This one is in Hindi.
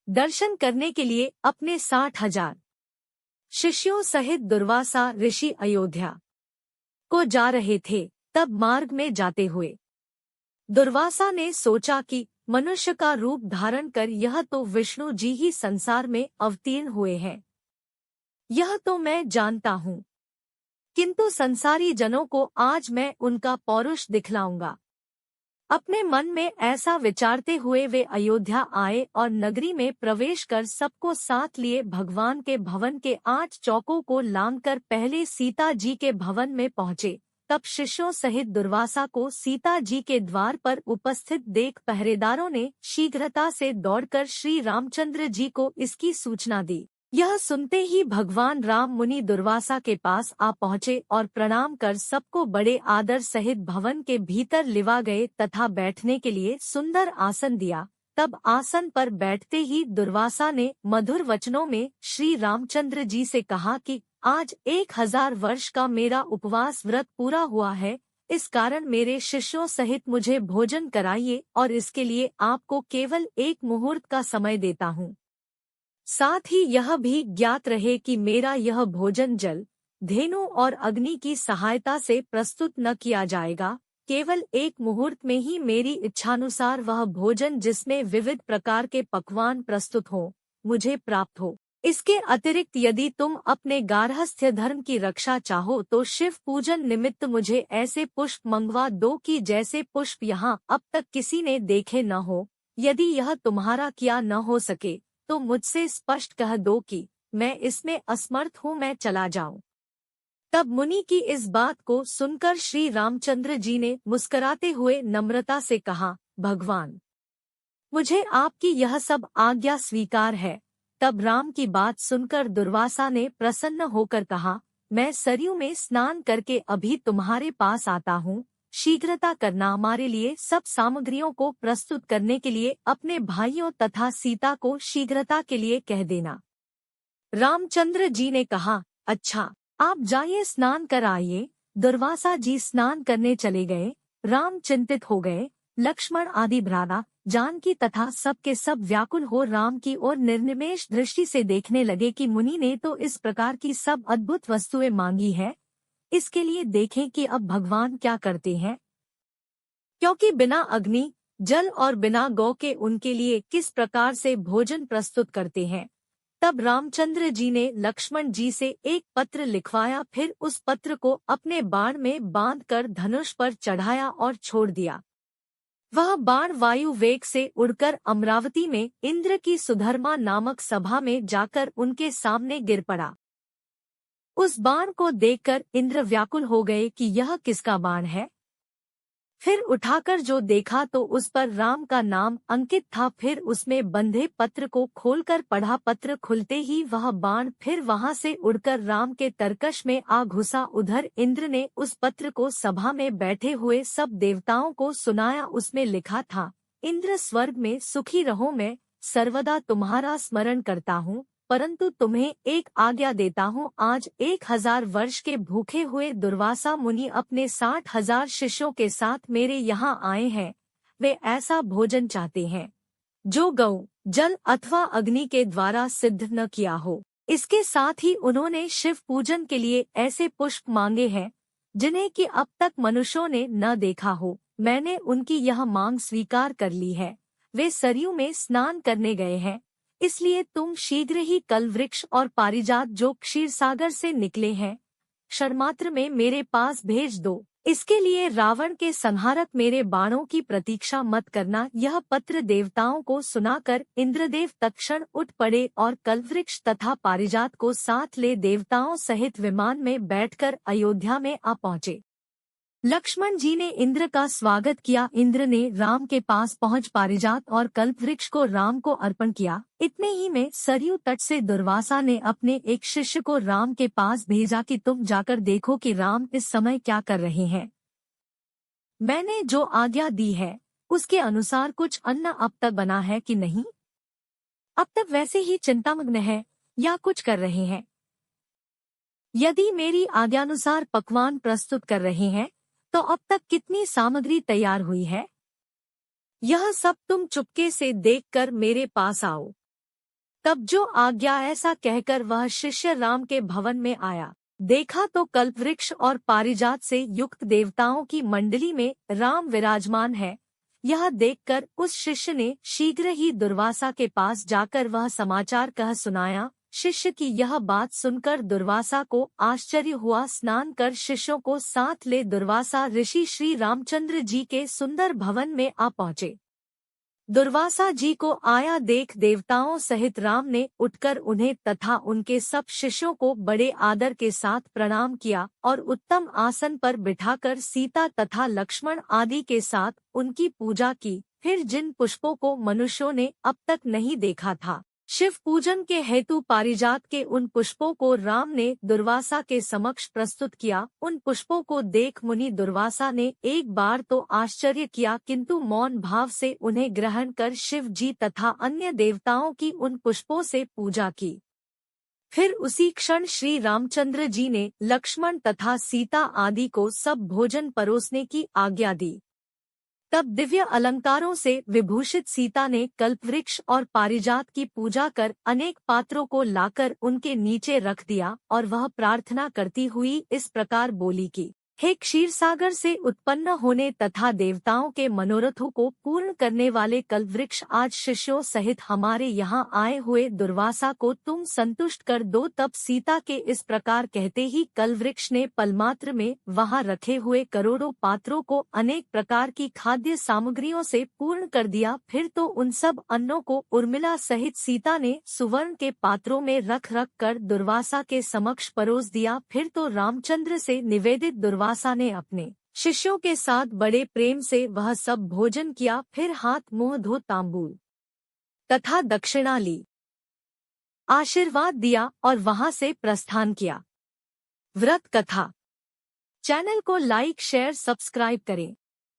दर्शन करने के लिए अपने 60,000 शिष्यों सहित दुर्वासा ऋषि अयोध्या को जा रहे थे। तब मार्ग में जाते हुए दुर्वासा ने सोचा कि मनुष्य का रूप धारण कर यह तो विष्णु जी ही संसार में अवतीर्ण हुए हैं, यह तो मैं जानता हूँ, किंतु संसारी जनों को आज मैं उनका पौरुष दिखलाऊंगा। अपने मन में ऐसा विचारते हुए वे अयोध्या आए और नगरी में प्रवेश कर सबको साथ लिए भगवान के भवन के 8 चौकों को लांघकर पहले सीता जी के भवन में पहुँचे। तब शिष्यों सहित दुर्वासा को सीता जी के द्वार पर उपस्थित देख पहरेदारों ने शीघ्रता से दौड़कर श्री रामचंद्र जी को इसकी सूचना दी। यह सुनते ही भगवान राम मुनि दुर्वासा के पास आ पहुँचे और प्रणाम कर सबको बड़े आदर सहित भवन के भीतर लिवा गए तथा बैठने के लिए सुंदर आसन दिया। तब आसन पर बैठते ही दुर्वासा ने मधुर वचनों में श्री रामचंद्र जी से कहा कि आज 1000 वर्ष का मेरा उपवास व्रत पूरा हुआ है, इस कारण मेरे शिष्यों सहित मुझे भोजन कराइए और इसके लिए आपको केवल 1 मुहूर्त का समय देता हूँ। साथ ही यह भी ज्ञात रहे कि मेरा यह भोजन जल, धेनु और अग्नि की सहायता से प्रस्तुत न किया जाएगा। केवल 1 मुहूर्त में ही मेरी इच्छानुसार वह भोजन जिसमें विविध प्रकार के पकवान प्रस्तुत हो, मुझे प्राप्त हो। इसके अतिरिक्त यदि तुम अपने गार्हस्थ्य धर्म की रक्षा चाहो तो शिव पूजन निमित्त मुझे ऐसे पुष्प मंगवा दो कि जैसे पुष्प यहाँ अब तक किसी ने देखे न हो। यदि यह तुम्हारा किया न हो सके तो मुझसे स्पष्ट कह दो कि मैं इसमें असमर्थ हूँ, मैं चला जाऊँ। तब मुनि की इस बात को सुनकर श्री रामचंद्र जी ने मुस्कुराते हुए नम्रता से कहा, भगवान, मुझे आपकी यह सब आज्ञा स्वीकार है। तब राम की बात सुनकर दुर्वासा ने प्रसन्न होकर कहा, मैं सरयू में स्नान करके अभी तुम्हारे पास आता हूँ। शीघ्रता करना, हमारे लिए सब सामग्रियों को प्रस्तुत करने के लिए अपने भाइयों तथा सीता को शीघ्रता के लिए कह देना। रामचंद्र जी ने कहा, अच्छा, आप जाइए, स्नान कर आइए। दुर्वासा जी स्नान करने चले गए। राम चिंतित हो गए। लक्ष्मण आदि भ्राता जानकी तथा सब के सब व्याकुल हो राम की ओर निर्निमेष दृष्टि से देखने लगे कि मुनि ने तो इस प्रकार की सब अद्भुत वस्तुएं मांगी है, इसके लिए देखें कि अब भगवान क्या करते हैं। क्योंकि बिना अग्नि, जल और बिना गौ के उनके लिए किस प्रकार से भोजन प्रस्तुत करते हैं। तब रामचंद्र जी ने लक्ष्मण जी से एक पत्र लिखवाया, फिर उस पत्र को अपने बाण में बांधकर धनुष पर चढ़ाया और छोड़ दिया। वह बाण वायु वेग से उड़कर अमरावती में इंद्र की सुधर्मा नामक सभा में जाकर उनके सामने गिर पड़ा। उस बाण को देखकर इंद्र व्याकुल हो गए कि यह किसका बाण है। फिर उठाकर जो देखा तो उस पर राम का नाम अंकित था। फिर उसमें बंधे पत्र को खोलकर पढ़ा। पत्र खुलते ही वह बाण फिर वहां से उड़कर राम के तरकश में आ घुसा। उधर इंद्र ने उस पत्र को सभा में बैठे हुए सब देवताओं को सुनाया। उसमें लिखा था, इंद्र स्वर्ग में सुखी रहो, मैं सर्वदा तुम्हारा स्मरण करता हूँ, परंतु तुम्हें एक आज्ञा देता हूँ। आज 1000 वर्ष के भूखे हुए दुर्वासा मुनि अपने 60,000 शिष्यों के साथ मेरे यहाँ आए हैं। वे ऐसा भोजन चाहते हैं जो गौ, जल अथवा अग्नि के द्वारा सिद्ध न किया हो। इसके साथ ही उन्होंने शिव पूजन के लिए ऐसे पुष्प मांगे हैं जिन्हें कि अब तक मनुष्यों ने न देखा हो। मैंने उनकी यह मांग स्वीकार कर ली है। वे सरयू में स्नान करने गए हैं, इसलिए तुम शीघ्र ही कल वृक्ष और पारिजात जो क्षीरसागर से निकले हैं, क्षणमात्र में मेरे पास भेज दो। इसके लिए रावण के संहारक मेरे बाणों की प्रतीक्षा मत करना। यह पत्र देवताओं को सुनाकर इंद्रदेव तत्क्षण उठ पड़े और कल्पवृक्ष तथा पारिजात को साथ ले देवताओं सहित विमान में बैठकर अयोध्या में आ पहुँचे। लक्ष्मण जी ने इंद्र का स्वागत किया। इंद्र ने राम के पास पहुंच पारिजात और कल्पवृक्ष को राम को अर्पण किया। इतने ही में सरयू तट से दुर्वासा ने अपने एक शिष्य को राम के पास भेजा कि तुम जाकर देखो कि राम इस समय क्या कर रहे हैं। मैंने जो आज्ञा दी है उसके अनुसार कुछ अन्न अब तक बना है कि नहीं, अब तक वैसे ही चिंतामग्न है या कुछ कर रहे हैं। यदि मेरी आज्ञानुसार पकवान प्रस्तुत कर रहे हैं तो अब तक कितनी सामग्री तैयार हुई है, यह सब तुम चुपके से देखकर मेरे पास आओ। तब जो आज्ञा, ऐसा कहकर वह शिष्य राम के भवन में आया। देखा तो कल्पवृक्ष और पारिजात से युक्त देवताओं की मंडली में राम विराजमान है। यह देखकर उस शिष्य ने शीघ्र ही दुर्वासा के पास जाकर वह समाचार कह सुनाया। शिष्य की यह बात सुनकर दुर्वासा को आश्चर्य हुआ। स्नान कर शिष्यों को साथ ले दुर्वासा ऋषि श्री रामचंद्र जी के सुंदर भवन में आ पहुँचे। दुर्वासा जी को आया देख देवताओं सहित राम ने उठकर उन्हें तथा उनके सब शिष्यों को बड़े आदर के साथ प्रणाम किया और उत्तम आसन पर बिठाकर सीता तथा लक्ष्मण आदि के साथ उनकी पूजा की। फिर जिन पुष्पों को मनुष्यों ने अब तक नहीं देखा था, शिव पूजन के हेतु पारिजात के उन पुष्पों को राम ने दुर्वासा के समक्ष प्रस्तुत किया। उन पुष्पों को देख मुनि दुर्वासा ने एक बार तो आश्चर्य किया, किंतु मौन भाव से उन्हें ग्रहण कर शिव जी तथा अन्य देवताओं की उन पुष्पों से पूजा की। फिर उसी क्षण श्री रामचंद्र जी ने लक्ष्मण तथा सीता आदि को सब भोजन परोसने की आज्ञा दी। तब दिव्य अलंकारों से विभूषित सीता ने कल्पवृक्ष और पारिजात की पूजा कर अनेक पात्रों को लाकर उनके नीचे रख दिया और वह प्रार्थना करती हुई इस प्रकार बोली कि हे क्षीरसागर से उत्पन्न होने तथा देवताओं के मनोरथों को पूर्ण करने वाले कल्पवृक्ष, आज शिष्यों सहित हमारे यहाँ आए हुए दुर्वासा को तुम संतुष्ट कर दो। तब सीता के इस प्रकार कहते ही कल्पवृक्ष ने पलमात्र में वहाँ रखे हुए करोड़ों पात्रों को अनेक प्रकार की खाद्य सामग्रियों से पूर्ण कर दिया। फिर तो उन सब अन्नों को उर्मिला सहित सीता ने सुवर्ण के पात्रों में रख रख कर दुर्वासा के समक्ष परोस दिया। फिर तो रामचंद्र से निवेदित दुर्वासा ने अपने शिष्यों के साथ बड़े प्रेम से वह सब भोजन किया। फिर हाथ मुंह धो तांबूल तथा दक्षिणा ली, आशीर्वाद दिया और वहां से प्रस्थान किया। व्रत कथा चैनल को लाइक, शेयर, सब्सक्राइब करें।